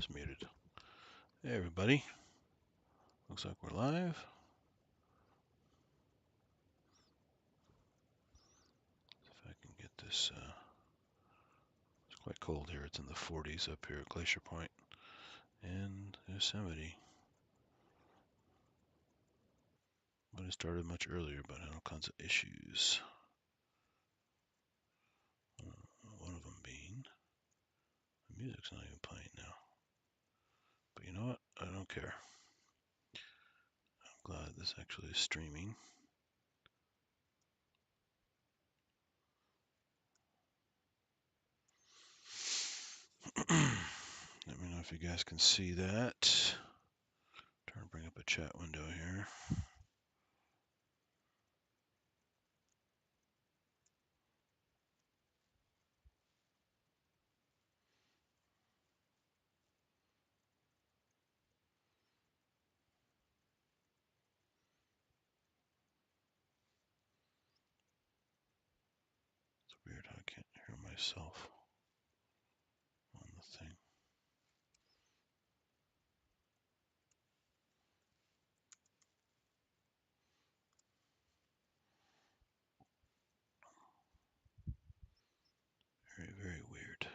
is muted. Hey everybody, looks like we're live. If I can get this, it's quite cold here. It's in the 40s up here at Glacier Point and Yosemite. But it started much earlier, but had all kinds of issues. One of them being, the music's not even playing now. But you know what? I don't care. I'm glad this actually is streaming. Let me know if you guys can see that. Trying to bring up a chat window here. It's weird how I can't hear myself on the thing. Very, very weird.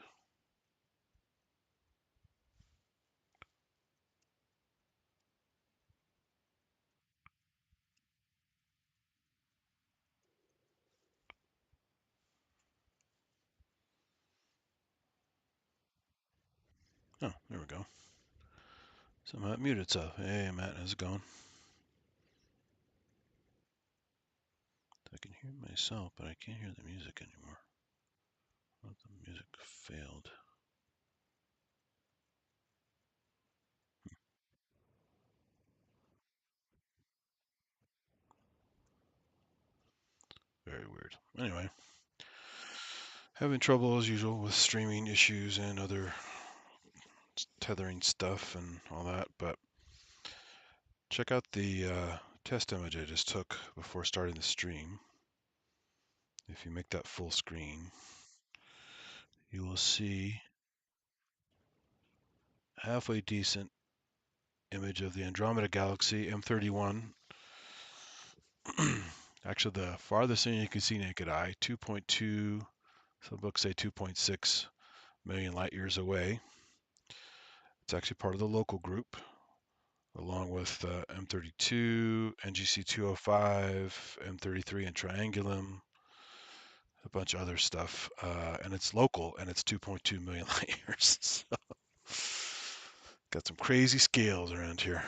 Oh, there we go. Somehow it muted itself. Hey, Matt, how's it going? I can hear myself, but I can't hear the music anymore. Oh, the music failed. Very weird. Anyway, having trouble as usual with streaming issues and other tethering stuff and all that, but check out the test image I just took before starting the stream. If you make that full screen, you will see a halfway decent image of the Andromeda Galaxy M31. Actually, the farthest thing you can see naked eye, 2.2, some books say 2.6 million light years away. It's actually part of the local group, along with M32, NGC 205, M33, and Triangulum, a bunch of other stuff. And it's local, and it's 2.2 million light years. So, got some crazy scales around here.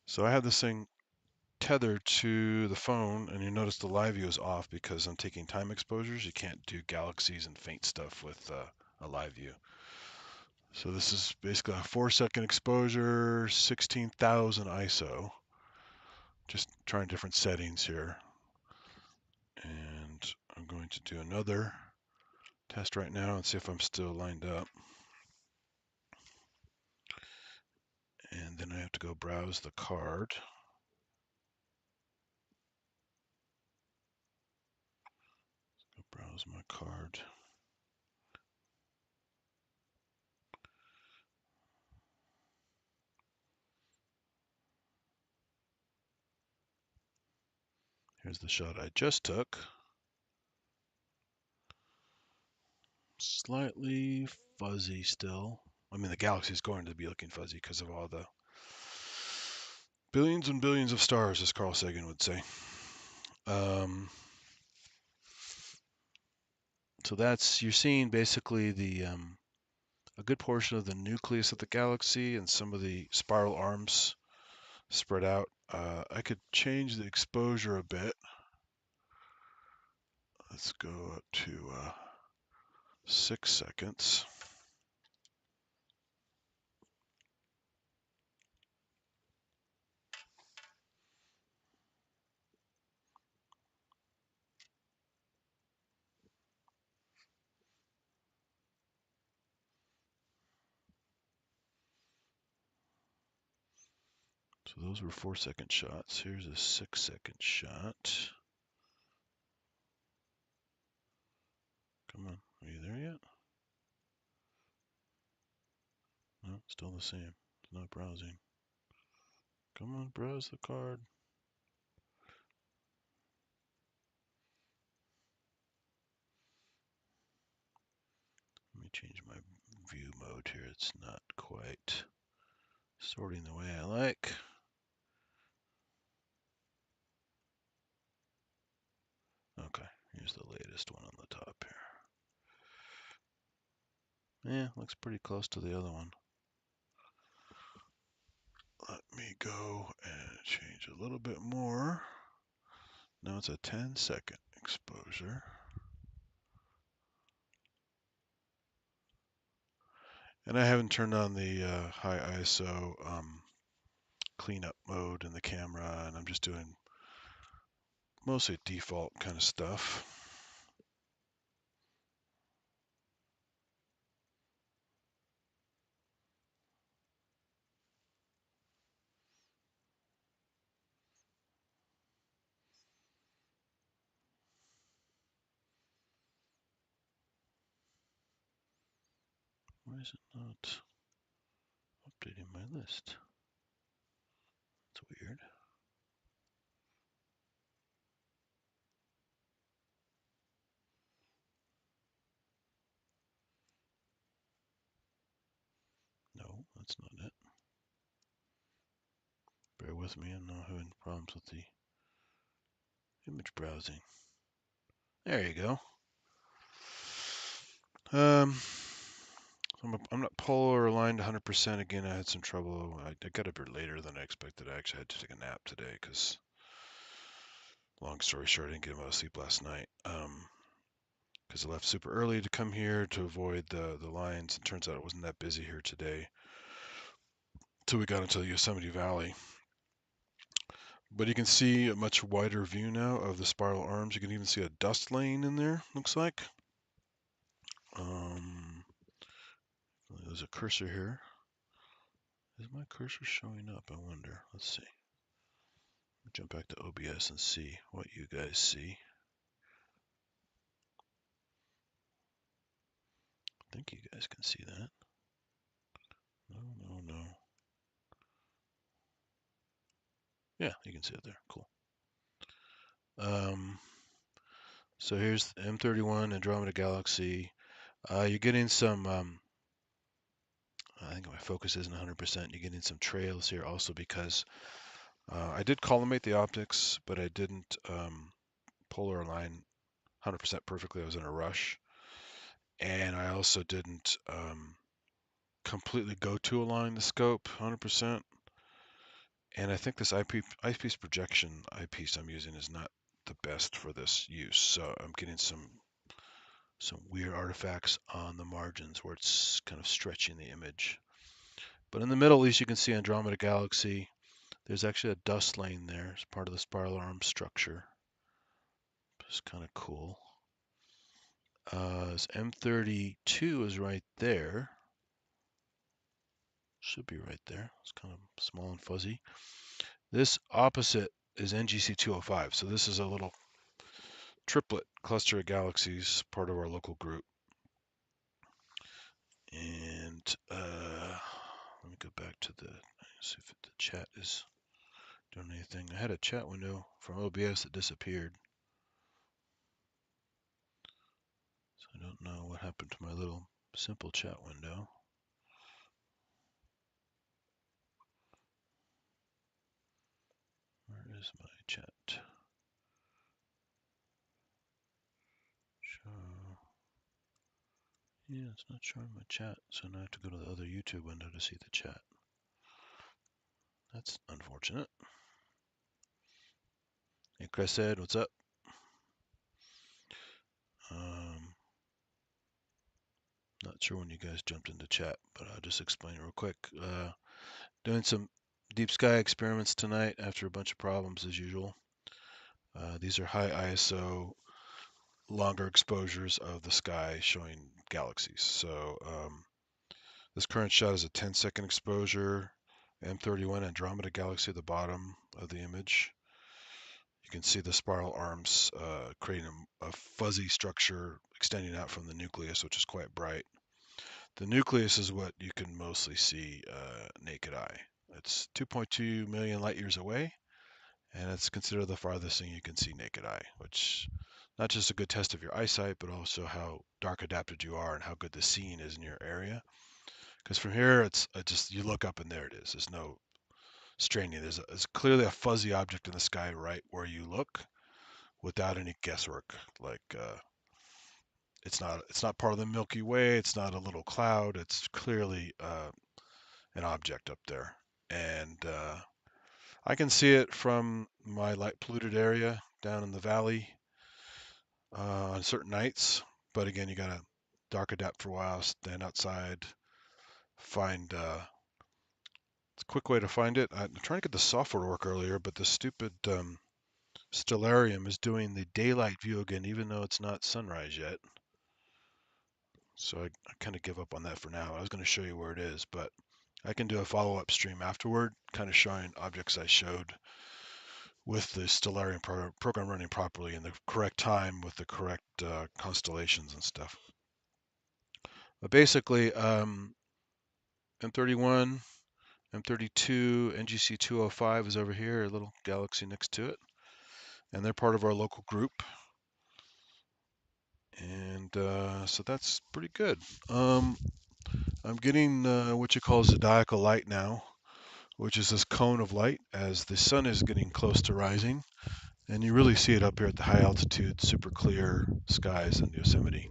So I have this thing tethered to the phone, and you notice the live view is off because I'm taking time exposures. You can't do galaxies and faint stuff with a live view. So this is basically a 4-second exposure, 16,000 ISO. Just trying different settings here. And I'm going to do another test right now and see if I'm still lined up. And then I have to go browse the card. Go browse my card. Here's the shot I just took. Slightly fuzzy still. I mean, the galaxy is going to be looking fuzzy because of all the billions and billions of stars, as Carl Sagan would say. So that's, you're seeing basically the a good portion of the nucleus of the galaxy and some of the spiral arms spread out. I could change the exposure a bit. Let's go up to 6 seconds. So those were 4-second shots. Here's a 6-second shot. Come on, are you there yet? No, still the same. It's not browsing. Come on, browse the card. Let me change my view mode here. It's not quite sorting the way I like. Okay, here's the latest one on the top here. Yeah, looks pretty close to the other one. Let me go and change a little bit more. Now it's a 10-second exposure. And I haven't turned on the high ISO cleanup mode in the camera, and I'm just doing mostly default kind of stuff. Why is it not updating my list? That's weird. No, that's not it. Bear with me, I'm now having problems with the image browsing. There you go. I'm not polar aligned 100% again. I had some trouble. I got up here later than I expected. I actually had to take a nap today because, long story short, I didn't get a lot of sleep last night. Because I left super early to come here to avoid the lines. It turns out it wasn't that busy here today until we got into Yosemite Valley. But you can see a much wider view now of the spiral arms. You can even see a dust lane in there, looks like. There's a cursor here. Is my cursor showing up? I wonder. Let's see. Jump back to OBS and see what you guys see. I think you guys can see that. No. Yeah, you can see it there. Cool. So here's the M31 Andromeda Galaxy. You're getting some, I think my focus isn't 100%. You're getting some trails here also because I did collimate the optics, but I didn't polar align 100% perfectly. I was in a rush. And I also didn't completely go to align the scope 100%. And I think this eyepiece projection eyepiece I'm using is not the best for this use. So I'm getting some weird artifacts on the margins where it's kind of stretching the image. But in the middle, at least you can see Andromeda Galaxy. There's actually a dust lane there. It's part of the spiral arm structure. It's kind of cool. This M32 is right there. Should be right there. It's kind of small and fuzzy. This opposite is NGC 205. So this is a little triplet cluster of galaxies, part of our local group. And let me go back to see if the chat is doing anything. I had a chat window from OBS that disappeared. So I don't know what happened to my little simple chat window. Where is my chat? Show. Yeah, it's not showing my chat, so now I have to go to the other YouTube window to see the chat. That's unfortunate. Hey, Crescent, what's up? Not sure when you guys jumped into chat, but I'll just explain real quick. Doing some deep sky experiments tonight after a bunch of problems as usual. These are high ISO, longer exposures of the sky showing galaxies. So this current shot is a 10-second exposure. M31 Andromeda Galaxy at the bottom of the image. You can see the spiral arms creating a fuzzy structure extending out from the nucleus, which is quite bright. The nucleus is what you can mostly see naked eye. It's 2.2 million light years away, and it's considered the farthest thing you can see naked eye, which not just a good test of your eyesight, but also how dark adapted you are and how good the seeing is in your area. Because from here, it's just you look up and there it is. There's no straining. There's clearly a fuzzy object in the sky right where you look, without any guesswork. Like it's not part of the Milky Way. It's not a little cloud. It's clearly an object up there, and I can see it from my light polluted area down in the valley on certain nights. But again, you gotta dark adapt for a while, stand outside, find. It's a quick way to find it. I'm trying to get the software to work earlier, but the stupid Stellarium is doing the daylight view again, even though it's not sunrise yet. So I kind of give up on that for now. I was going to show you where it is, but I can do a follow-up stream afterward, kind of showing objects I showed with the Stellarium program running properly in the correct time with the correct constellations and stuff. But basically, M31, M32, NGC 205 is over here, a little galaxy next to it. And they're part of our local group. And so that's pretty good. I'm getting what you call zodiacal light now, which is this cone of light as the sun is getting close to rising. And you really see it up here at the high altitude, super clear skies in Yosemite.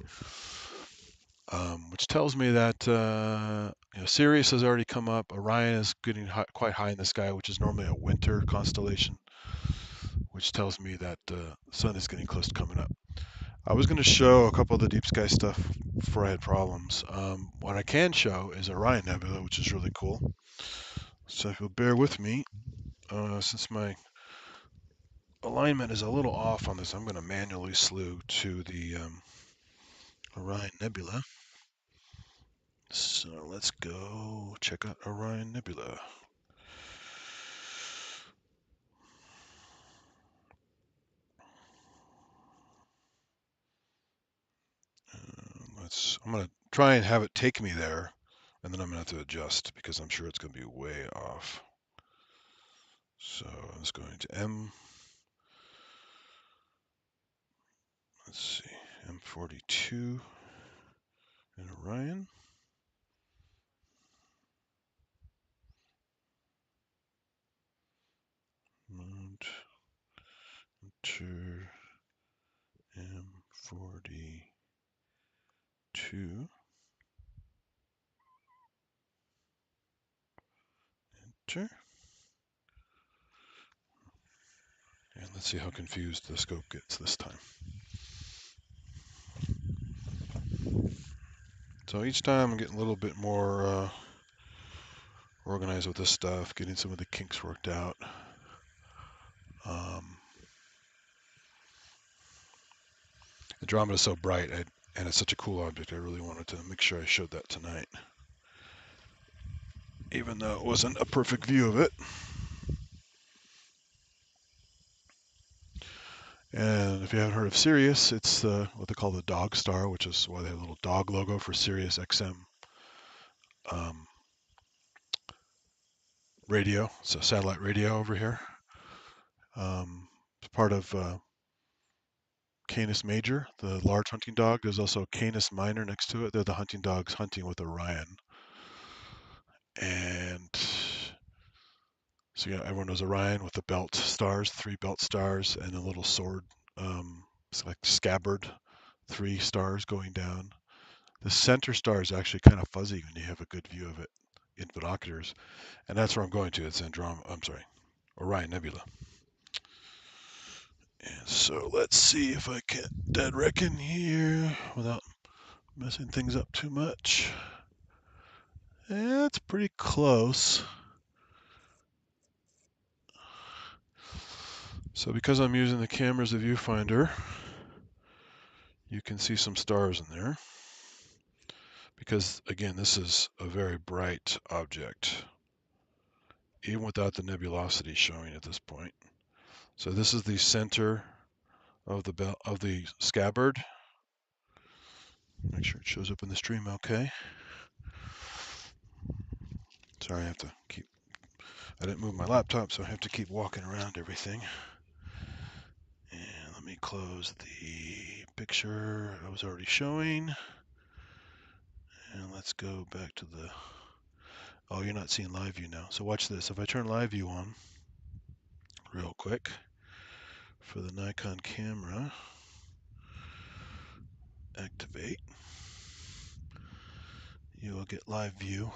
Which tells me that Sirius has already come up. Orion is getting quite high in the sky, which is normally a winter constellation, which tells me that the sun is getting close to coming up. I was going to show a couple of the deep sky stuff before I had problems. What I can show is Orion Nebula, which is really cool. So if you'll bear with me, since my alignment is a little off on this, I'm going to manually slew to the Orion Nebula. So let's go check out Orion Nebula. I'm going to try and have it take me there, and then I'm going to have to adjust because I'm sure it's going to be way off. So I was going to let's see, M42 in Orion. Mount, enter M42. Enter. And let's see how confused the scope gets this time. So each time I'm getting a little bit more organized with this stuff, getting some of the kinks worked out. Andromeda is so bright, and it's such a cool object, I really wanted to make sure I showed that tonight. Even though it wasn't a perfect view of it. And if you haven't heard of Sirius, it's what they call the dog star, which is why they have a little dog logo for Sirius XM radio. It's a satellite radio over here. It's part of Canis Major, the large hunting dog. There's also Canis Minor next to it. They're the hunting dogs hunting with Orion. And so everyone knows Orion with the belt stars, 3 belt stars, and a little sword. It's like scabbard, 3 stars going down. The center star is actually kind of fuzzy when you have a good view of it in binoculars, and that's where I'm going to. It's Orion Nebula. And so let's see if I can dead reckon here without messing things up too much. Yeah, it's pretty close. So because I'm using the camera as a viewfinder, you can see some stars in there. Because again, this is a very bright object, even without the nebulosity showing at this point. So this is the center of the scabbard. Make sure it shows up in the stream okay. Sorry, I didn't move my laptop, so I have to keep walking around everything. And let me close the picture I was already showing. And let's go back to the, oh, you're not seeing live view now. So watch this. If I turn live view on real quick for the Nikon camera, activate, you will get live view.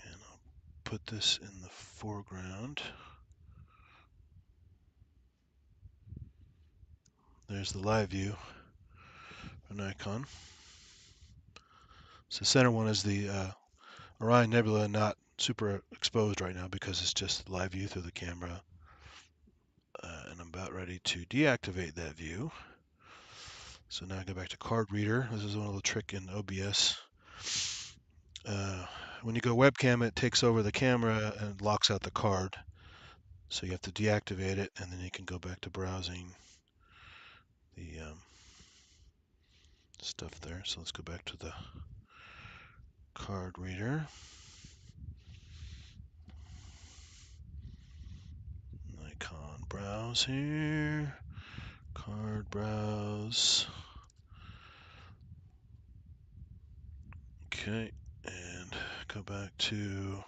And I'll put this in the foreground. There's the live view for Nikon. So the center one is the Orion Nebula, not super exposed right now because it's just live view through the camera. And I'm about ready to deactivate that view. So now I go back to card reader. This is one little trick in OBS. When you go webcam, it takes over the camera and locks out the card. So you have to deactivate it, and then you can go back to browsing the stuff there. So let's go back to the card reader. Nikon browse here. Card browse. Okay, and go back to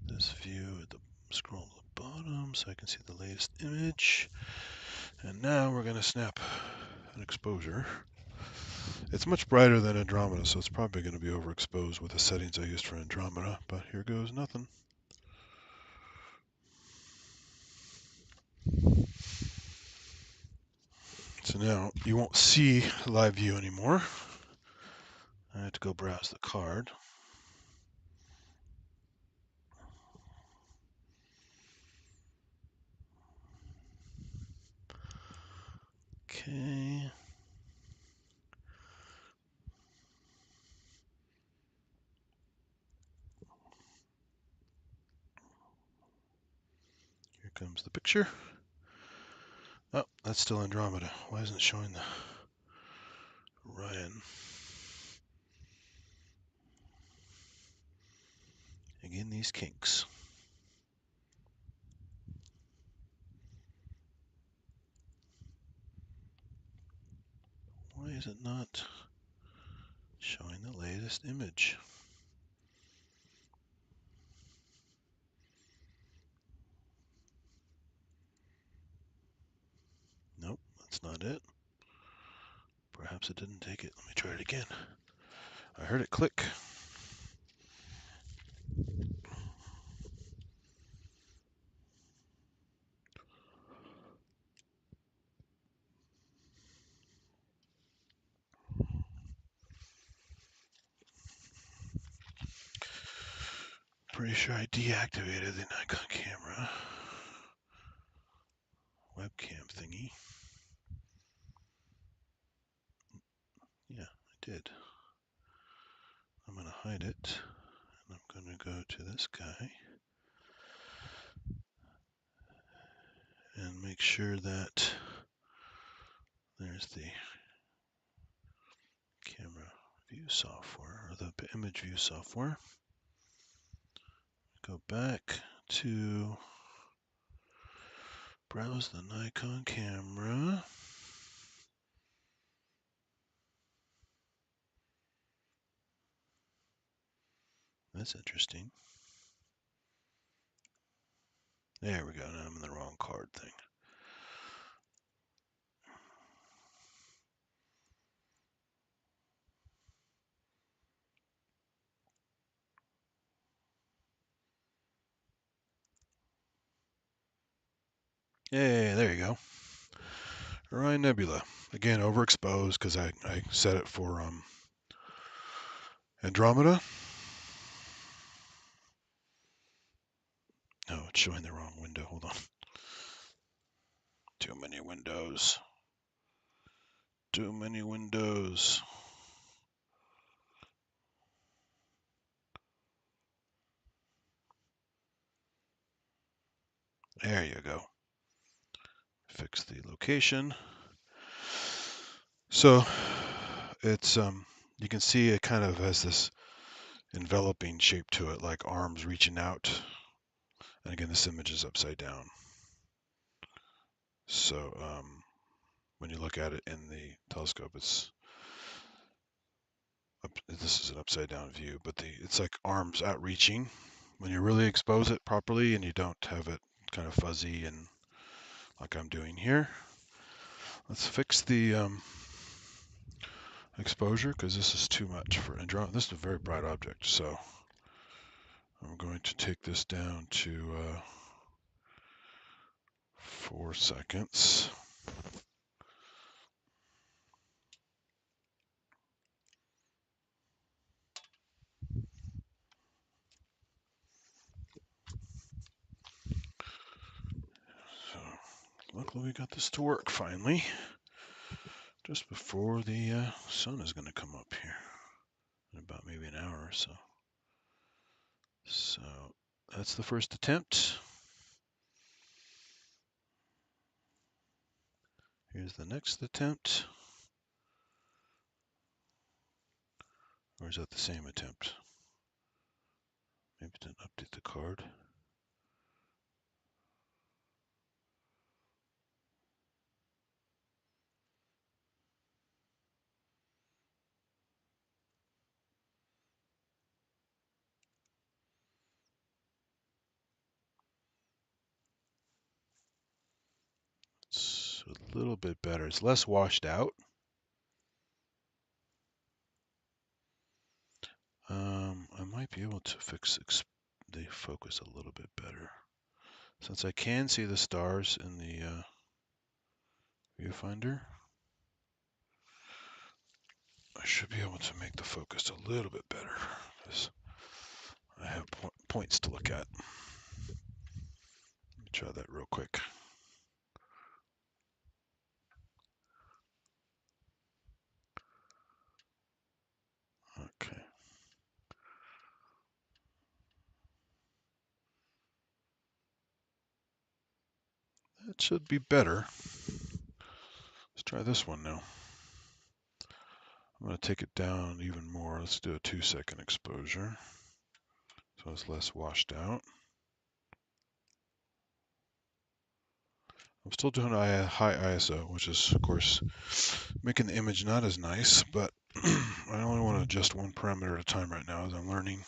this view at the scroll to the bottom so I can see the latest image. And now we're going to snap an exposure. It's much brighter than Andromeda, so it's probably going to be overexposed with the settings I used for Andromeda, but here goes nothing. So now you won't see live view anymore. I have to go browse the card. Okay. Here comes the picture. Oh, that's still Andromeda. Why isn't it showing the Orion? Again, these kinks. Why is it not showing the latest image? Nope, that's not it. Perhaps it didn't take it. Let me try it again. I heard it click. Pretty sure I deactivated the Nikon camera webcam thingy. Yeah, I did. I'm going to hide it, and I'm going to go to this guy and make sure that there's the camera view software, or the image view software. Go back to browse the Nikon camera. That's interesting. There we go. Now I'm in the wrong card thing. Hey, there you go. Orion Nebula. Again, overexposed because I set it for Andromeda. No, it's showing the wrong window. Hold on. Too many windows. Too many windows. There you go. Fix the location. So it's You can see it kind of has this enveloping shape to it, like arms reaching out. And again, this image is upside down. So when you look at it in the telescope, this is an upside down view, but it's like arms outreaching. When you really expose it properly and you don't have it kind of fuzzy and like I'm doing here. Let's fix the exposure because this is too much for Andromeda. This is a very bright object, so I'm going to take this down to 4 seconds. So luckily we got this to work finally, just before the sun is going to come up here in about maybe an hour or so. So that's the first attempt. Here's the next attempt. Or is that the same attempt? Maybe it didn't update the card. It's a little bit better. It's less washed out. I might be able to fix the focus a little bit better. Since I can see the stars in the viewfinder, I should be able to make the focus a little bit better because I have points to look at. Let me try that real quick. Okay. That should be better. Let's try this one now. I'm going to take it down even more. Let's do a 2-second exposure so it's less washed out. I'm still doing high ISO, which is, of course, making the image not as nice, but I only want to adjust one parameter at a time right now as I'm learning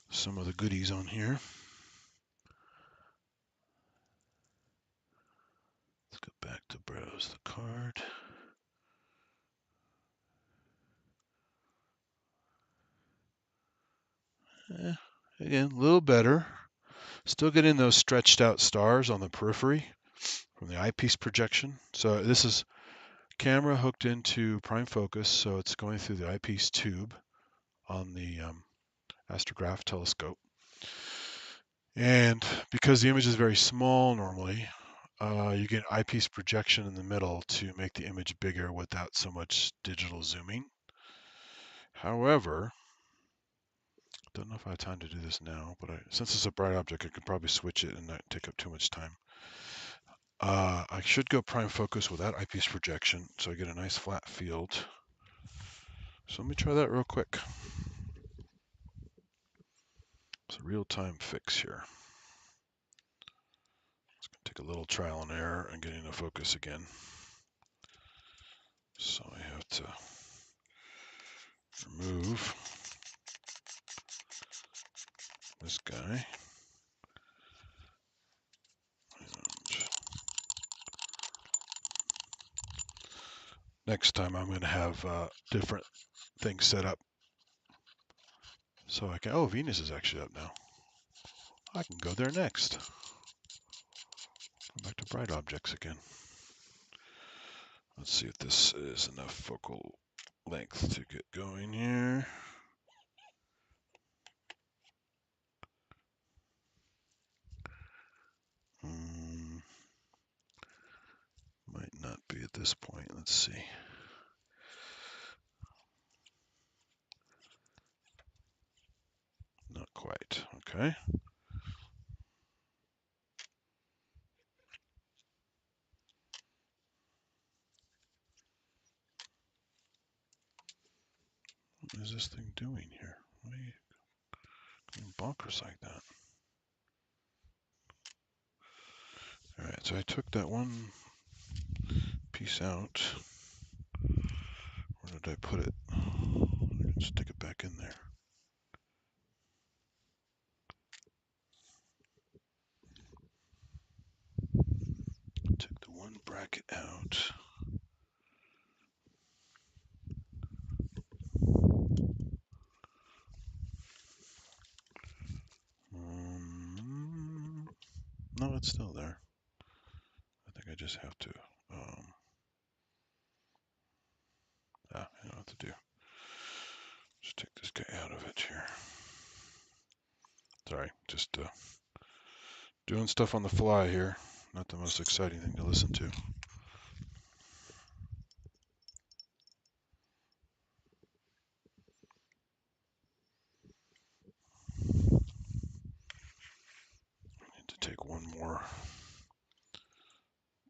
some of the goodies on here. Let's go back to browse the card. Again, a little better. Still getting those stretched out stars on the periphery from the eyepiece projection. So this is camera hooked into prime focus, so it's going through the eyepiece tube on the astrograph telescope. And because the image is very small normally, you get eyepiece projection in the middle to make the image bigger without so much digital zooming. However, don't know if I have time to do this now, but since it's a bright object, I could probably switch it and not take up too much time. I should go prime focus without eyepiece projection, so I get a nice flat field. So let me try that real quick. It's a real-time fix here. It's going to take a little trial and error and getting the focus again. So I have to remove this guy. And next time I'm going to have different things set up. So I can, oh, Venus is actually up now. I can go there next. Go back to bright objects again. Let's see if this is enough focal length to get going here. Might not be at this point. Let's see. Not quite. Okay. this thing doing here? Why are you going bonkers like that? All right, so I took that one piece out. Where did I put it? I can stick it back in there. Took the one bracket out. No, it's still there. I think I just have to, I know what to do. Just take this guy out of it here. Sorry, just doing stuff on the fly here. Not the most exciting thing to listen to. I need to take one more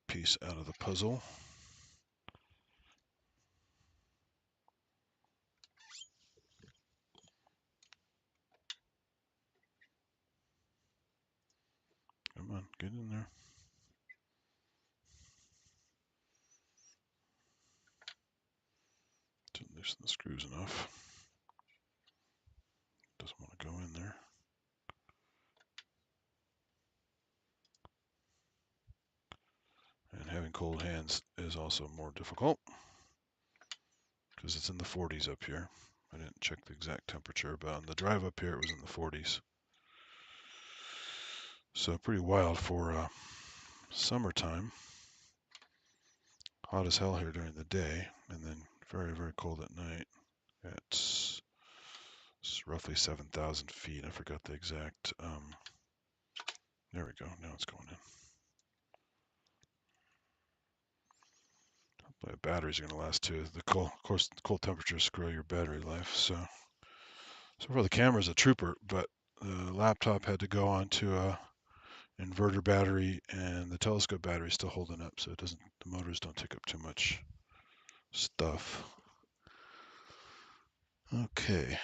piece out of the puzzle. Come on, get in there. Didn't loosen the screws enough. Doesn't want to go in there. And having cold hands is also more difficult because it's in the 40s up here. I didn't check the exact temperature, but on the drive up here it was in the 40s. So pretty wild for summertime. Hot as hell here during the day, and then very, very cold at night. It's roughly 7,000 feet. I forgot the exact. There we go. Now it's going in. The batteries are going to last too. Of course, the cold temperatures screw your battery life. So far the camera's a trooper, but the laptop had to go onto a inverter battery, and the telescope battery is still holding up, so the motors don't take up too much stuff. Okay.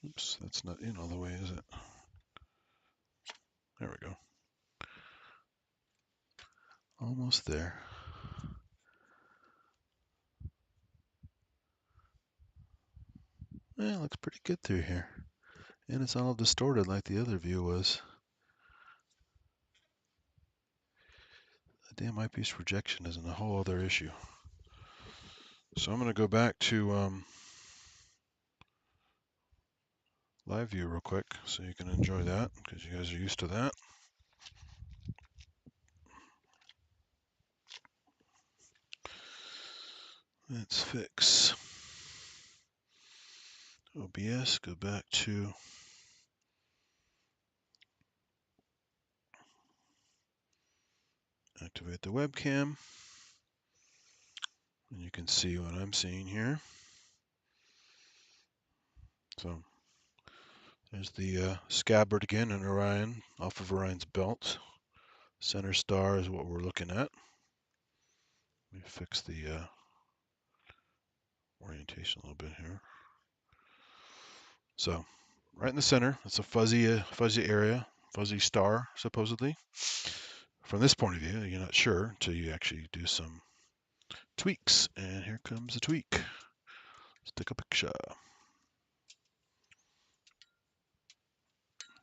Oops, that's not in all the way, is it? There we go. Almost there. Yeah, it looks pretty good through here. And it's all distorted like the other view was. The damn eyepiece projection is a whole other issue. So I'm going to go back to live view real quick so you can enjoy that because you guys are used to that. Let's fix OBS, go back to activate the webcam, and you can see what I'm seeing here. So there's the scabbard again in Orion, off of Orion's belt. Center star is what we're looking at. Let me fix the orientation a little bit here. So right in the center, it's a fuzzy area, fuzzy star, supposedly. From this point of view, you're not sure until you actually do some tweaks. And here comes a tweak. Let's take a picture.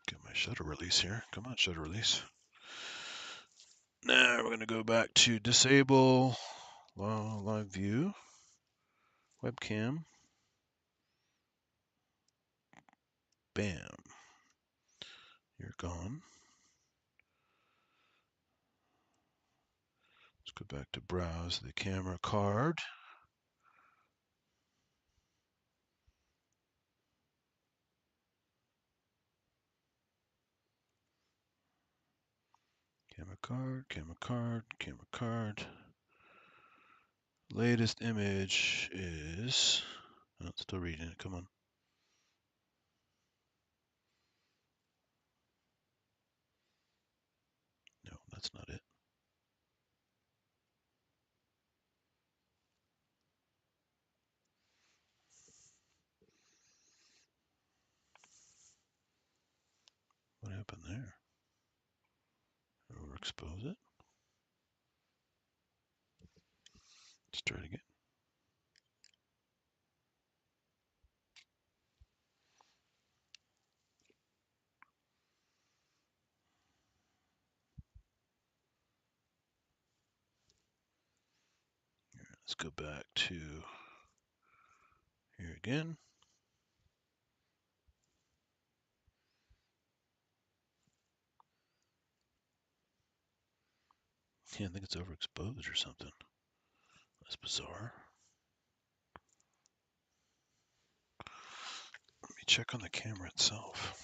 Get my shutter release here. Come on, shutter release. Now we're going to go back to disable live view, webcam. Bam. You're gone. Let's go back to browse the camera card. Camera card, camera card, camera card. Latest image is, oh, it's still reading it, come on. No, that's not it. overexpose it. Let's try it again. Let's go back to here again. Yeah, I think it's overexposed or something. That's bizarre. Let me check on the camera itself.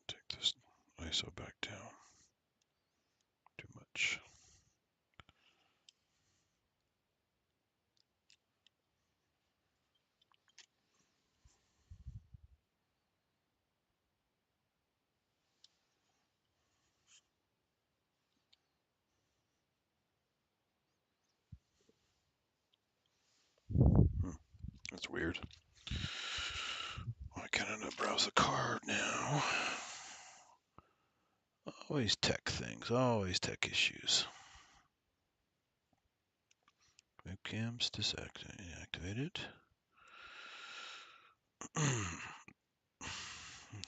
Take this ISO back down. Too much. That's weird. Why can't I browse the card now? Always tech things, always tech issues. Webcam's deactivated.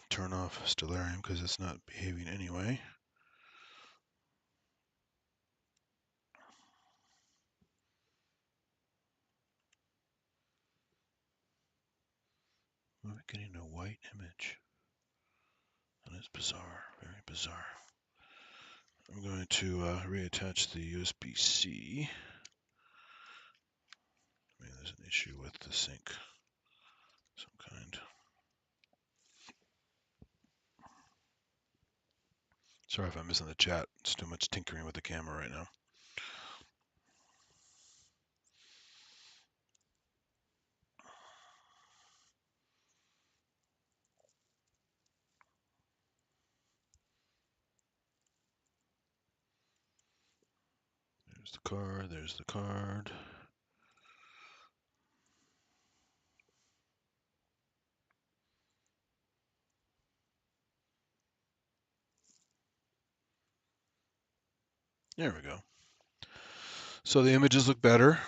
Turn off Stellarium because it's not behaving anyway. We're getting a white image. That is bizarre, very bizarre. I'm going to reattach the USB-C. Maybe there's an issue with the sync of some kind. Sorry if I'm missing the chat. It's too much tinkering with the camera right now. There's the card, there's the card. There we go. So the images look better,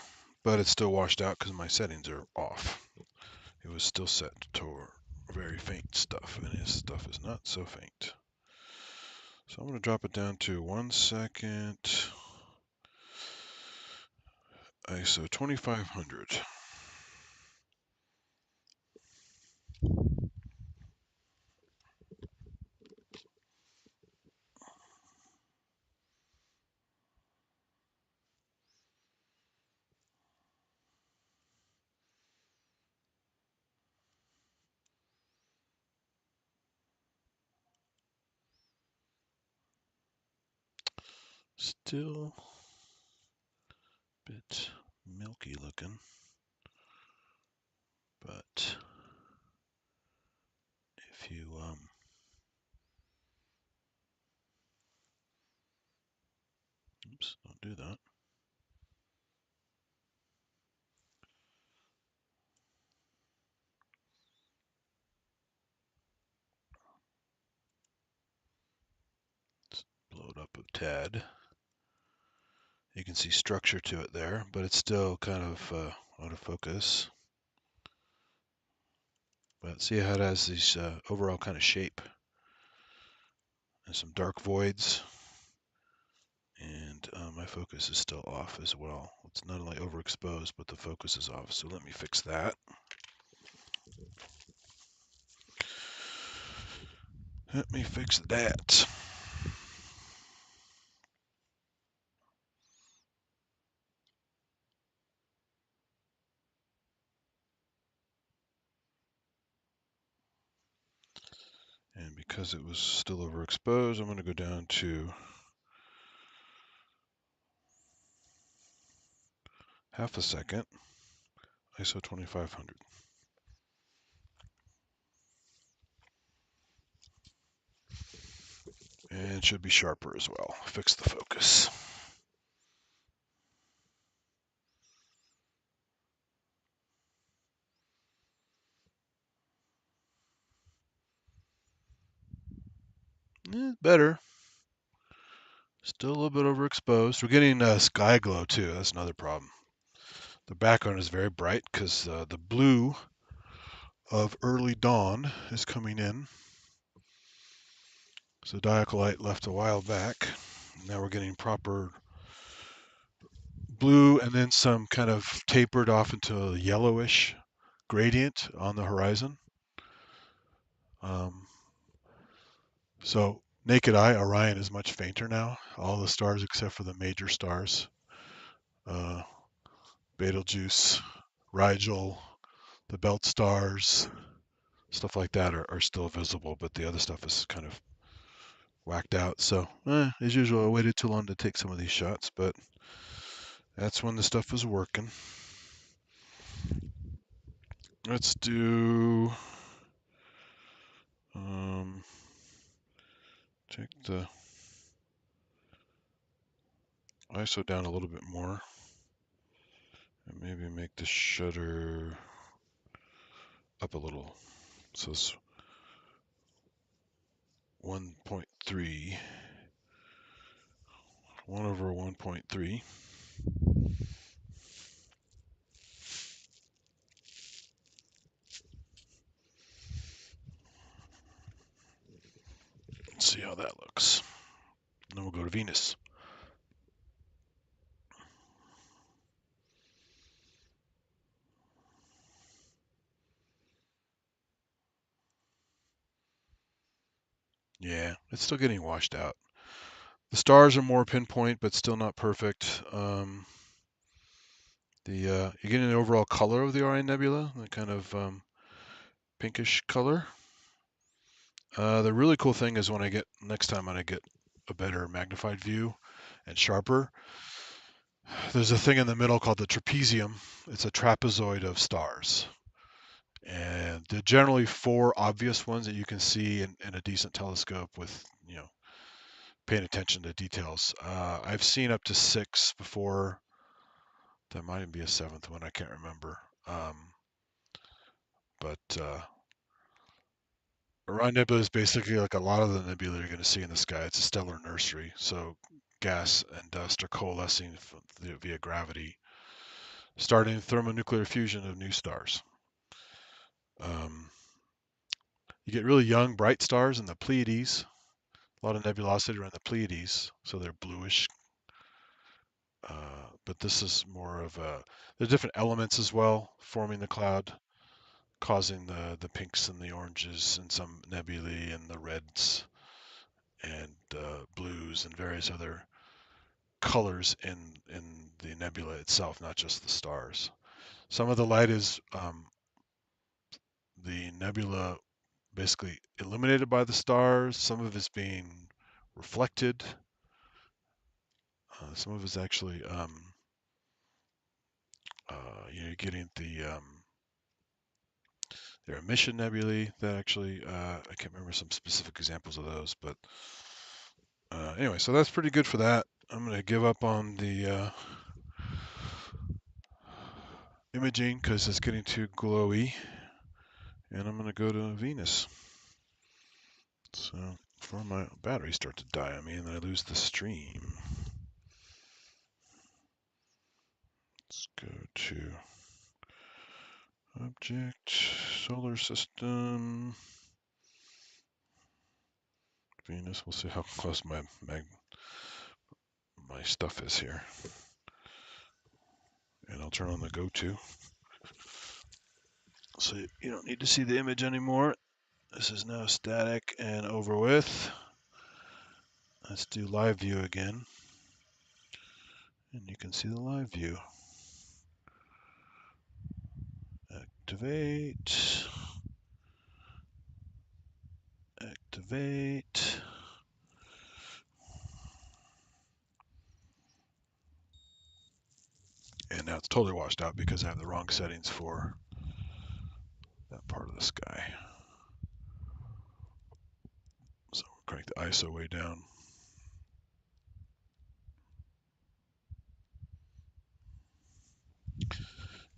but it's still washed out because my settings are off. It was still set to very faint stuff, and his stuff is not so faint. So I'm going to drop it down to 1 second. ISO 2500. Still a bit milky looking, but if you oops, don't do that. Let's blow it up a tad. You can see structure to it there, but it's still kind of out of focus. But see how it has these overall kind of shape and some dark voids. And my focus is still off as well. It's not only overexposed, but the focus is off. So let me fix that. Let me fix that. And because it was still overexposed, I'm going to go down to half a second, ISO 2500. And it should be sharper as well. Fix the focus. Better. Still a little bit overexposed. We're getting sky glow too. That's another problem. The background is very bright because the blue of early dawn is coming in. So diacolite left a while back. Now we're getting proper blue and then some kind of tapered off into a yellowish gradient on the horizon. So naked eye, Orion is much fainter now. All the stars except for the major stars, Betelgeuse, Rigel, the belt stars, stuff like that are still visible, but the other stuff is kind of whacked out. So as usual, I waited too long to take some of these shots, but that's when the stuff was working. Let's do take the ISO down a little bit more and maybe make the shutter up a little. So it's 1.3, 1 over 1.3. Let's see how that looks. And then we'll go to Venus. Yeah, it's still getting washed out. The stars are more pinpoint, but still not perfect. You're getting the overall color of the Orion Nebula, the kind of pinkish color. The really cool thing is next time when I get a better magnified view and sharper, there's a thing in the middle called the trapezium. It's a trapezoid of stars. And there are generally 4 obvious ones that you can see in a decent telescope with, paying attention to details. I've seen up to 6 before. There might even be a 7th one. I can't remember. But Orion Nebula is basically like a lot of the nebula you're going to see in the sky. It's a stellar nursery. So gas and dust are coalescing via gravity, starting thermonuclear fusion of new stars. You get really young, bright stars in the Pleiades. A lot of nebulosity around the Pleiades, so they're bluish. But this is more of there are different elements as well forming the cloud, causing the pinks and the oranges in some nebulae and the reds and blues and various other colors in the nebula itself, not just the stars. Some of the light is the nebula basically illuminated by the stars. Some of it's being reflected. Some of it's actually, you're getting their emission nebulae that actually, I can't remember some specific examples of those, but anyway, so that's pretty good for that. I'm going to give up on the imaging because it's getting too glowy, and I'm going to go to Venus. So before my batteries start to die on me and then I lose the stream. Let's go to Object, Solar System, Venus. We'll see how close my stuff is here. And I'll turn on the go-to. So you don't need to see the image anymore. This is now static and over with. Let's do live view again. And you can see the live view. Activate. Activate. And now it's totally washed out because I have the wrong settings for that part of the sky. So crank the ISO way down.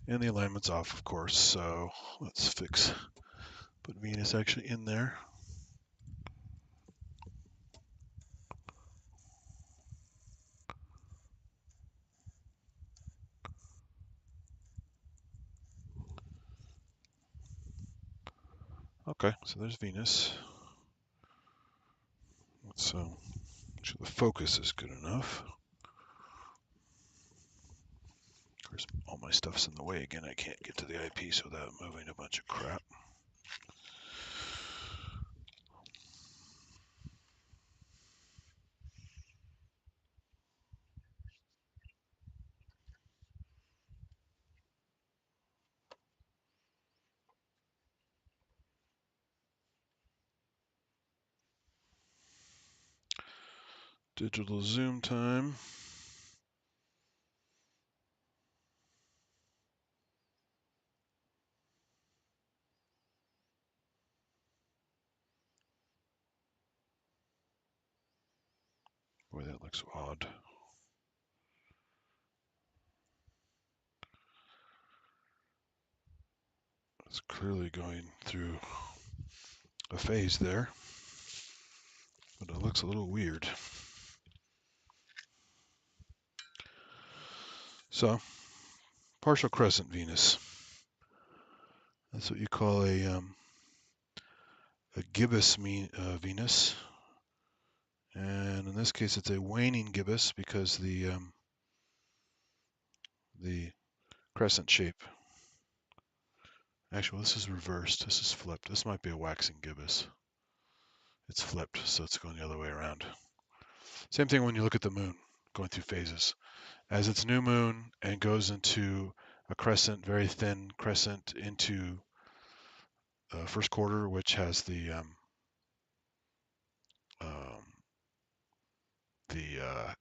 And the alignment's off, of course, so let's put Venus actually in there. Okay, so there's Venus. Let's make sure the focus is good enough. Of course, all my stuff's in the way again. I can't get to the eyepiece without moving a bunch of crap. Digital zoom time. Boy, that looks odd. It's clearly going through a phase there, but it looks a little weird. So, partial crescent Venus. That's what you call a gibbous Venus. And in this case, it's a waning gibbous because the crescent shape. Actually, this is reversed. This is flipped. This might be a waxing gibbous. It's flipped, so it's going the other way around. Same thing when you look at the moon going through phases. As it's new moon and goes into a crescent, very thin crescent into first quarter, which has the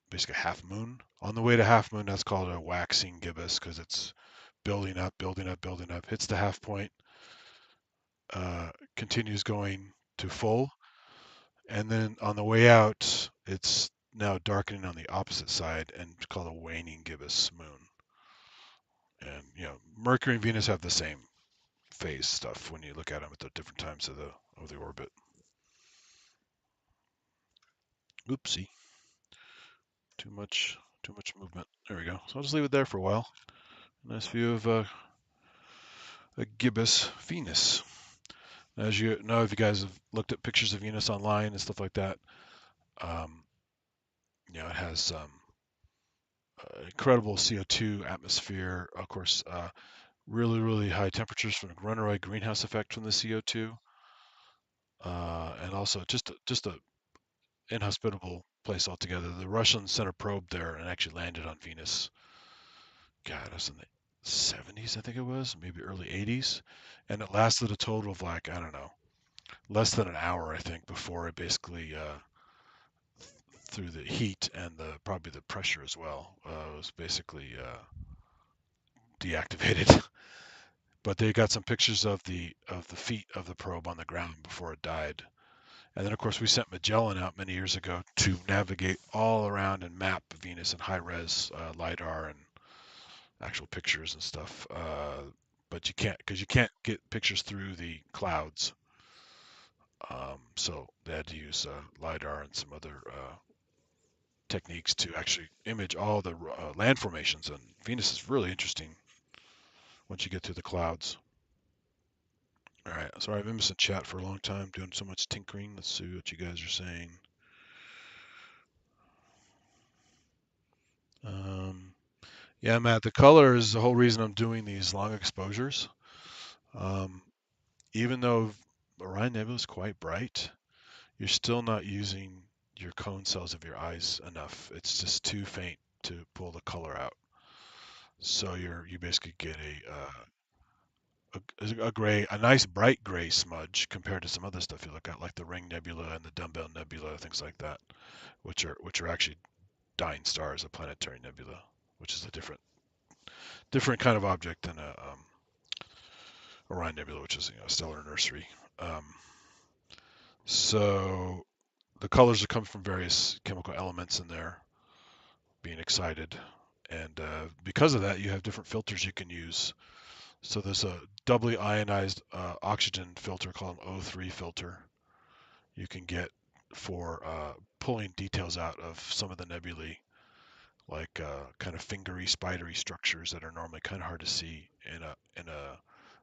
basically half moon. On the way to half moon, that's called a waxing gibbous because it's building up, building up, building up, hits the half point, continues going to full, and then on the way out, it's now darkening on the opposite side and it's called a waning gibbous moon. And Mercury and Venus have the same phase stuff when you look at them at the different times of the orbit. Oopsie, too much movement. There we go. So I'll just leave it there for a while. Nice view of a gibbous Venus. As you know, if you guys have looked at pictures of Venus online and stuff like that, it has incredible CO2 atmosphere. Of course, really, really high temperatures from the runaway greenhouse effect from the CO2, and also just a inhospitable place altogether. The Russians sent a probe there and actually landed on Venus. God, it was in the 70s, I think it was, maybe early 80s, and it lasted a total of like, I don't know, less than an hour, I think, before it basically through the heat and probably the pressure as well, was basically deactivated. But they got some pictures of the feet of the probe on the ground before it died. And then, of course, we sent Magellan out many years ago to navigate all around and map Venus in high res lidar and actual pictures and stuff. But you can't get pictures through the clouds. So they had to use lidar and some other techniques to actually image all the land formations. And Venus is really interesting once you get through the clouds. All right, sorry I've been missing chat for a long time, doing so much tinkering. Let's see what you guys are saying. Yeah, Matt, the color is the whole reason I'm doing these long exposures. Even though Orion Nebula is quite bright, you're still not using your cone cells of your eyes enough. It's just too faint to pull the color out. So you basically get a nice bright gray smudge compared to some other stuff you look at, like the Ring Nebula and the Dumbbell Nebula, things like that, which are actually dying stars, a planetary nebula, which is a different kind of object than a Orion Nebula, which is a stellar nursery. So the colors that come from various chemical elements in there being excited. And because of that, you have different filters you can use. So there's a doubly ionized oxygen filter called an O3 filter you can get for pulling details out of some of the nebulae, like kind of fingery, spidery structures that are normally kind of hard to see in a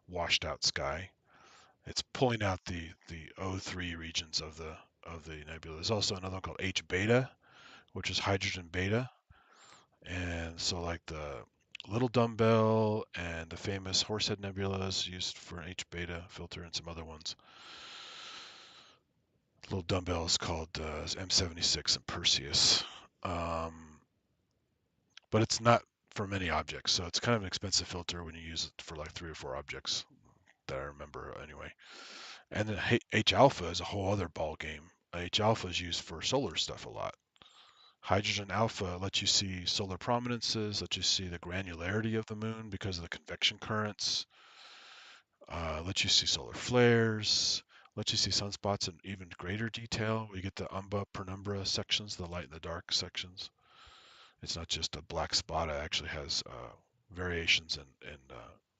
washed out sky. It's pulling out the O3 regions of the nebula. There's also another one called H beta, which is hydrogen beta. And so like the Little Dumbbell and the famous Horsehead Nebula is used for an H beta filter and some other ones. Little Dumbbell is called M76 and Perseus. Um, but it's not for many objects, so it's kind of an expensive filter when you use it for like 3 or 4 objects that I remember anyway. And then H alpha is a whole other ball game. H alpha is used for solar stuff a lot. Hydrogen alpha lets you see solar prominences, lets you see the granularity of the moon because of the convection currents, lets you see solar flares, lets you see sunspots in even greater detail. We get the umbra penumbra sections, the light and the dark sections. It's not just a black spot, it actually has variations in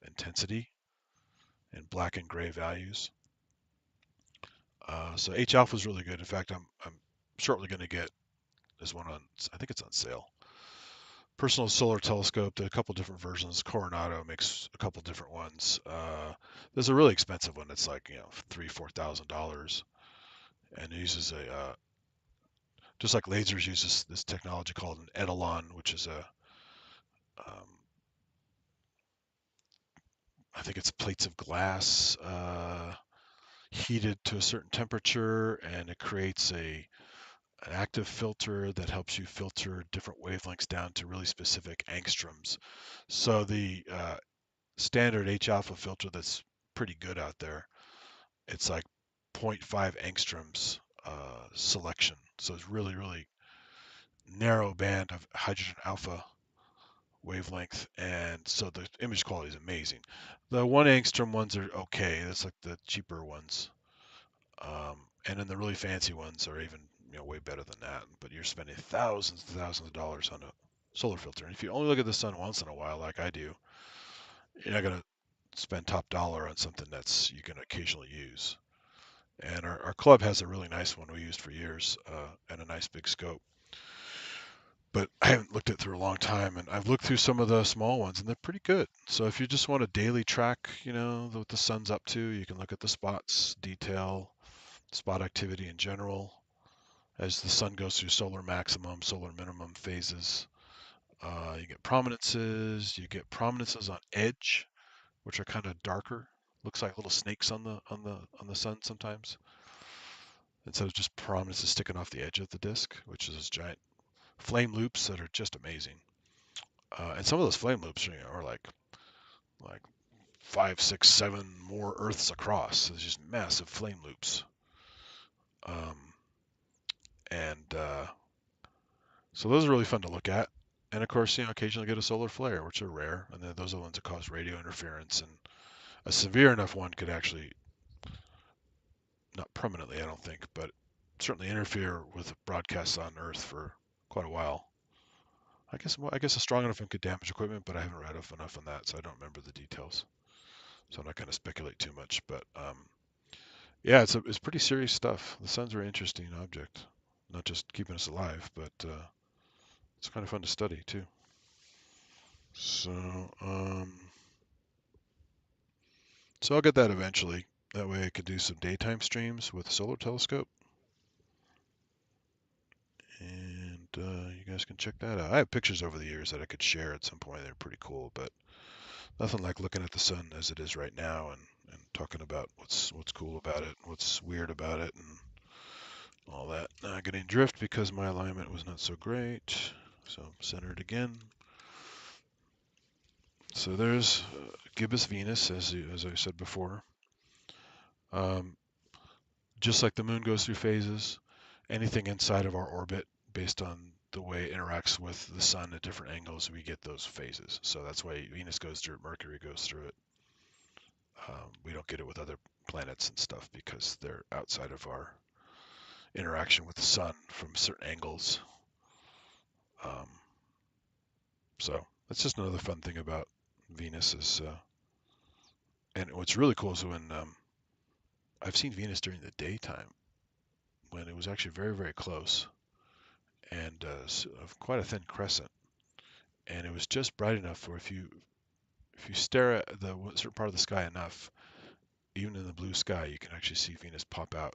intensity and black and gray values. So H alpha is really good. In fact, I'm shortly going to get this one on, I think it's on sale. Personal solar telescope. There are a couple different versions. Coronado makes a couple different ones. There's a really expensive one that's like $3,000-4,000, and it uses a just like lasers uses this technology called an etalon, which is a I think it's plates of glass heated to a certain temperature, and it creates an active filter that helps you filter different wavelengths down to really specific angstroms. So the standard H alpha filter that's pretty good out there, it's like zero.5 angstroms selection. So it's really, really narrow band of hydrogen alpha wavelength, and so the image quality is amazing. The 1 angstrom ones are okay. That's like the cheaper ones, and then the really fancy ones are even way better than that. But you're spending thousands and thousands of dollars on a solar filter, and if you only look at the sun once in a while, like I do, you're not gonna spend top dollar on something that's you can occasionally use. And our club has a really nice one we used for years, and a nice big scope. But I haven't looked at it through a long time, and I've looked through some of the small ones, and they're pretty good. So if you just want to daily track, what the sun's up to, you can look at the spots, detail, spot activity in general, as the sun goes through solar maximum, solar minimum phases. You get prominences. You get prominences on edge, which are kind of darker. Looks like little snakes on the sun sometimes, instead of just prominences sticking off the edge of the disk, which is this giant flame loops that are just amazing. And some of those flame loops are like 5, 6, 7 more Earths across. It's just massive flame loops. Um, and So those are really fun to look at. And of course, occasionally get a solar flare, which are rare. And then those are the ones that cause radio interference. And a severe enough one could actually, not permanently, I don't think, but certainly interfere with broadcasts on Earth for quite a while. I guess a strong enough one could damage equipment, but I haven't read enough on that, so I don't remember the details. So I'm not going to speculate too much. But yeah, it's pretty serious stuff. The sun's a very interesting object, not just keeping us alive, but it's kind of fun to study too. So so I'll get that eventually. That way I could do some daytime streams with a solar telescope, and you guys can check that out. I have pictures over the years that I could share at some point. They're pretty cool, but nothing like looking at the sun as it is right now and talking about what's cool about it, what's weird about it, and all that. Now getting drift because my alignment was not so great. So I'm centered again. So there's gibbous Venus, as I said before. Um, just like the moon goes through phases, anything inside of our orbit, based on the way it interacts with the sun at different angles, we get those phases. So that's why Venus goes through it, Mercury goes through it. We don't get it with other planets and stuff because they're outside of our interaction with the sun from certain angles. Um, so that's just another fun thing about Venus is, and what's really cool is when I've seen Venus during the daytime when it was actually very, very close and of quite a thin crescent, and it was just bright enough for if you stare at the certain part of the sky enough, even in the blue sky, you can actually see Venus pop out.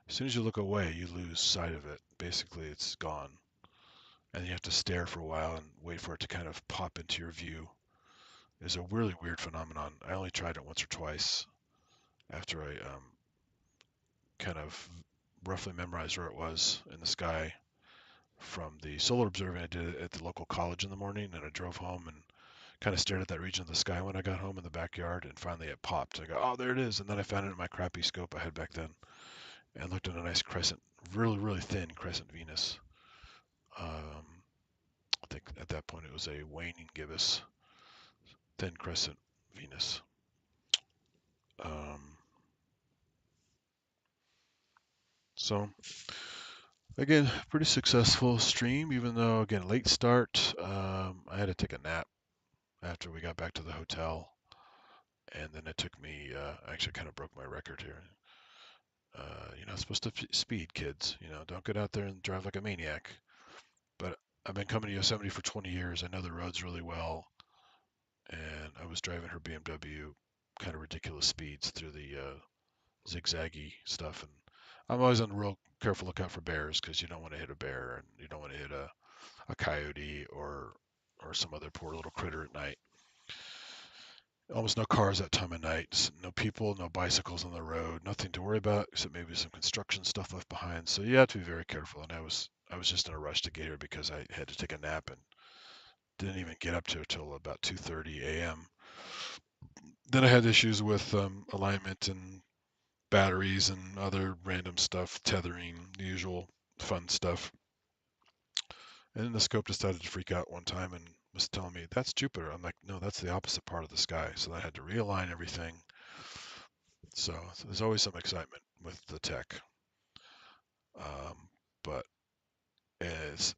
As soon as you look away, you lose sight of it. Basically, it's gone, and you have to stare for a while and wait for it to kind of pop into your view. It's a really weird phenomenon. I only tried it once or twice after I kind of roughly memorized where it was in the sky from the solar observing I did at the local college in the morning, and I drove home and kind of stared at that region of the sky when I got home in the backyard, and finally it popped. I go, oh, there it is, and then I found it in my crappy scope I had back then, and looked at a nice crescent, really, really thin crescent Venus. I think at that point it was a waning gibbous, thin crescent Venus. Um, so again, pretty successful stream, even though again late start. I had to take a nap after we got back to the hotel, and then it took me. Actually, kind of broke my record here. You're not supposed to speed, kids. Don't get out there and drive like a maniac. But I've been coming to Yosemite for 20 years. I know the roads really well, and I was driving her BMW, kind of ridiculous speeds through the zigzaggy stuff, and I'm always on the real careful lookout for bears because you don't want to hit a bear and you don't want to hit a coyote or some other poor little critter at night. Almost no cars that time of night, no people, no bicycles on the road, nothing to worry about except maybe some construction stuff left behind. So you have to be very careful. And I was just in a rush to get here because I had to take a nap and didn't even get up to it till about 2:30 a.m. Then I had issues with alignment and batteries and other random stuff, tethering, the usual fun stuff. And then the scope decided to freak out one time and was telling me, that's Jupiter. I'm like, no, that's the opposite part of the sky. So I had to realign everything. So there's always some excitement with the tech. But as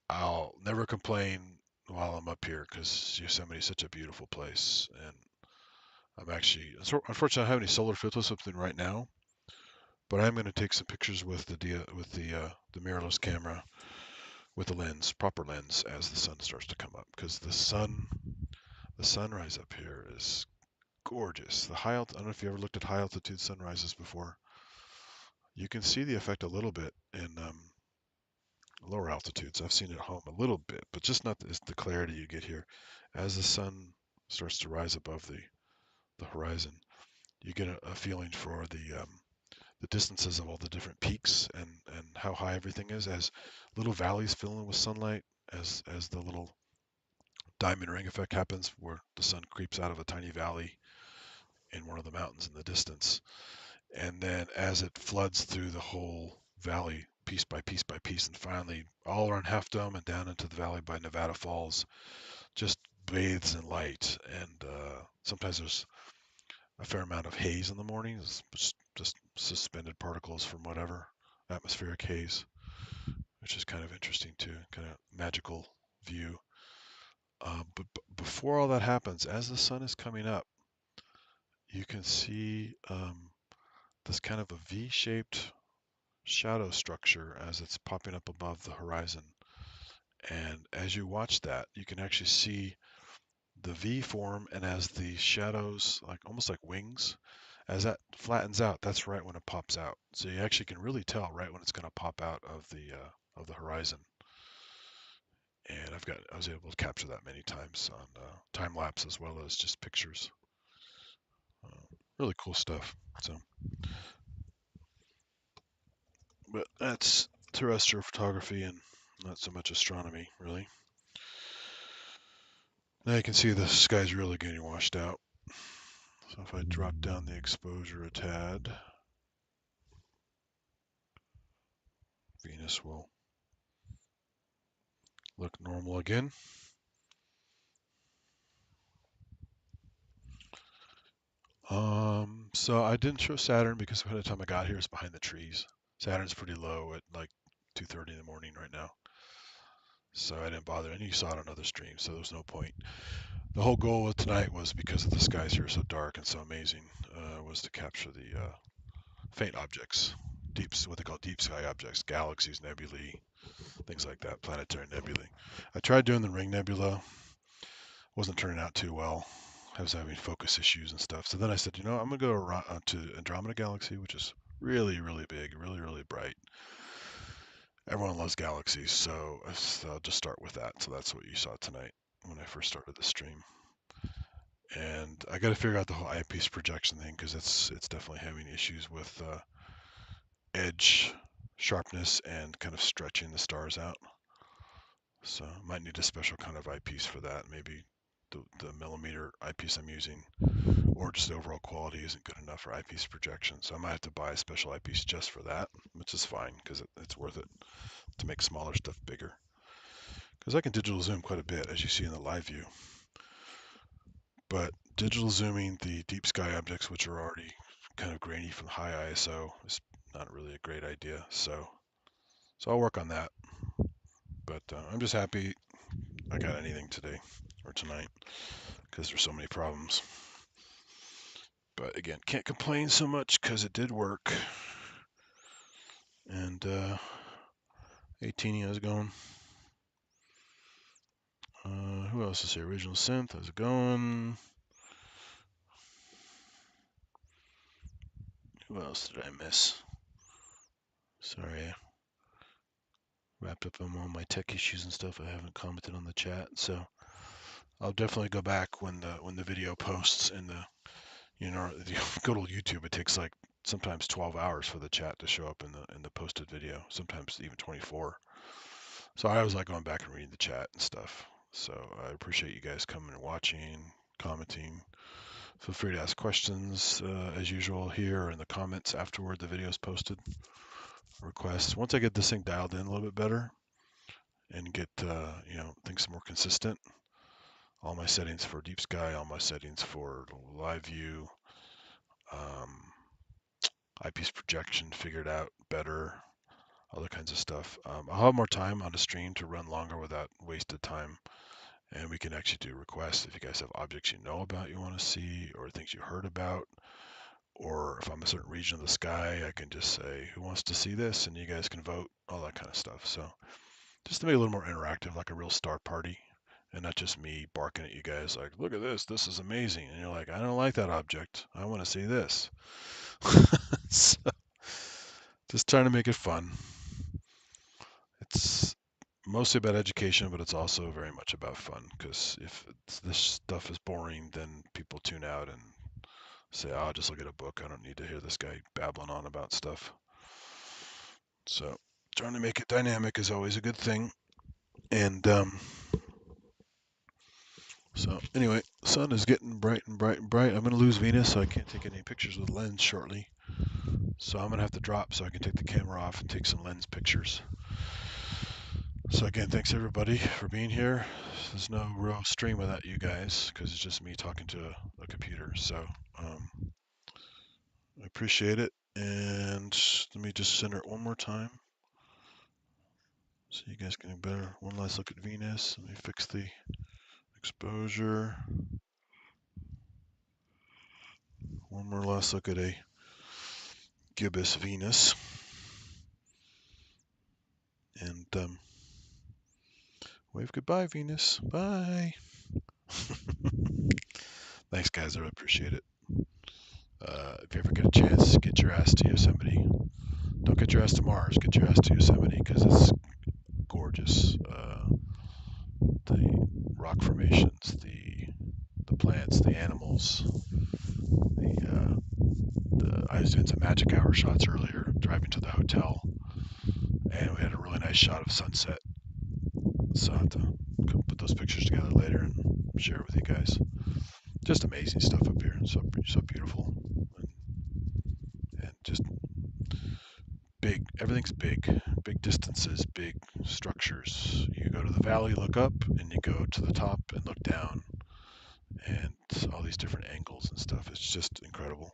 I'll never complain while I'm up here because Yosemite is such a beautiful place. And I'm actually, unfortunately, I don't have any solar filters up there right now, but I'm going to take some pictures with the mirrorless camera with the lens, proper lens, as the sun starts to come up, because the sunrise up here is gorgeous. I don't know if you ever looked at high altitude sunrises before. You can see the effect a little bit in lower altitudes. I've seen it at home a little bit, but just not the clarity you get here. As the sun starts to rise above the horizon, you get a feeling for the distances of all the different peaks and how high everything is as little valleys fill in with sunlight as the little diamond ring effect happens where the sun creeps out of a tiny valley in one of the mountains in the distance. And then as it floods through the whole valley piece by piece by piece and finally all around Half Dome and down into the valley by Nevada Falls just bathes in light. And sometimes there's a fair amount of haze in the mornings, just suspended particles from whatever atmospheric haze, which is kind of interesting too, kind of magical view. But before all that happens, as the sun is coming up, you can see this kind of a V-shaped shadow structure as it's popping up above the horizon. And as you watch that, you can actually see the V form, and as the shadows, like almost like wings, as that flattens out, that's right when it pops out. So you actually can really tell right when it's going to pop out of the horizon. And I was able to capture that many times on time lapse as well as just pictures. Really cool stuff. So, but that's terrestrial photography and not so much astronomy, really. Now you can see the sky's really getting washed out. So if I drop down the exposure a tad, Venus will look normal again. So I didn't show Saturn because by the time I got here, it's behind the trees. Saturn's pretty low at like 2:30 in the morning right now. So I didn't bother. And you saw it on other streams, so there was no point. The whole goal of tonight was, because of the skies here are so dark and so amazing, was to capture the faint objects, what they call deep sky objects, galaxies, nebulae, things like that, planetary nebulae. I tried doing the ring nebula, wasn't turning out too well. I was having focus issues and stuff. So then I said, I'm gonna go to Andromeda Galaxy, which is really, really big, really, really bright. Everyone loves galaxies, so I'll just start with that. So that's what you saw tonight when I first started the stream. And I got to figure out the whole eyepiece projection thing, because it's definitely having issues with edge sharpness and kind of stretching the stars out. So I might need a special kind of eyepiece for that. Maybe the millimeter eyepiece I'm using, or just the overall quality isn't good enough for eyepiece projection. So I might have to buy a special eyepiece just for that, which is fine, because it's worth it to make smaller stuff bigger. Because I can digital zoom quite a bit, as you see in the live view. But digital zooming the deep sky objects, which are already kind of grainy from high ISO, is not really a great idea. So I'll work on that. But I'm just happy I got anything today or tonight, because there's so many problems. But again, can't complain so much because it did work. And 18, how's it going? Who else is here? Original Synth, how's it going? Who else did I miss? Sorry, I wrapped up on all my tech issues and stuff. I haven't commented on the chat, so I'll definitely go back when the video posts in the, if you go to YouTube, it takes like sometimes 12 hours for the chat to show up in the posted video, sometimes even 24. So I always like going back and reading the chat and stuff. So I appreciate you guys coming and watching, commenting. Feel free to ask questions as usual here or in the comments afterward the video is posted. Requests. Once I get this thing dialed in a little bit better and get things more consistent, all my settings for deep sky, all my settings for live view, eyepiece projection figured out better, other kinds of stuff. I'll have more time on the stream to run longer without wasted time. And we can actually do requests if you guys have objects you know about you want to see, or things you heard about, or if I'm a certain region of the sky, I can just say, who wants to see this? And you guys can vote, all that kind of stuff. So just to make it a little more interactive, like a real star party, and not just me barking at you guys like, look at this is amazing. And you're like, I don't like that object. I want to see this. So just trying to make it fun. It's mostly about education, but it's also very much about fun, because if this stuff is boring, then people tune out and say, oh, I'll just look at a book. I don't need to hear this guy babbling on about stuff. So trying to make it dynamic is always a good thing. And so anyway, the sun is getting bright and bright and bright. I'm going to lose Venus, so I can't take any pictures with lens shortly. So I'm going to have to drop so I can take the camera off and take some lens pictures. So again, thanks everybody for being here. There's no real stream without you guys, because it's just me talking to a computer. So I appreciate it. And let me just center it one more time, so you guys getting better. One last look at Venus. Let me fix the exposure. One more last look at a gibbous Venus. And wave goodbye, Venus. Bye. Thanks, guys. I really appreciate it. If you ever get a chance, get your ass to Yosemite. Don't get your ass to Mars. Get your ass to Yosemite, because it's gorgeous. The rock formations, the plants, the animals. I was doing some magic hour shots earlier, driving to the hotel, and we had a really nice shot of sunset. So I'll have to put those pictures together later and share it with you guys. Just amazing stuff up here. So beautiful, and just big. Everything's big. Big distances, big structures. You go to the valley, look up, and you go to the top and look down, and all these different angles and stuff. It's just incredible.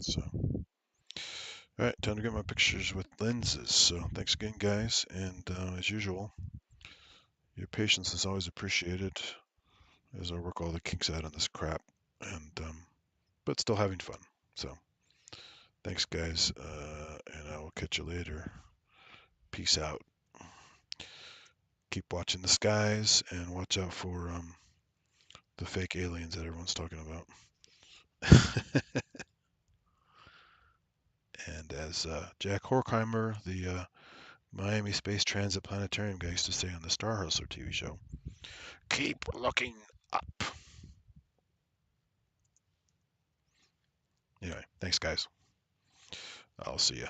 So, all All right, time to get my pictures with lenses. So thanks again, guys. And as usual, your patience is always appreciated as I work all the kinks out on this crap, and but still having fun. So thanks, guys, and I will catch you later. Peace out. Keep watching the skies and watch out for the fake aliens that everyone's talking about. And as Jack Horkheimer, the Miami Space Transit Planetarium guy, used to say on the Star Hustler TV show, keep looking up. Anyway, thanks, guys. I'll see ya.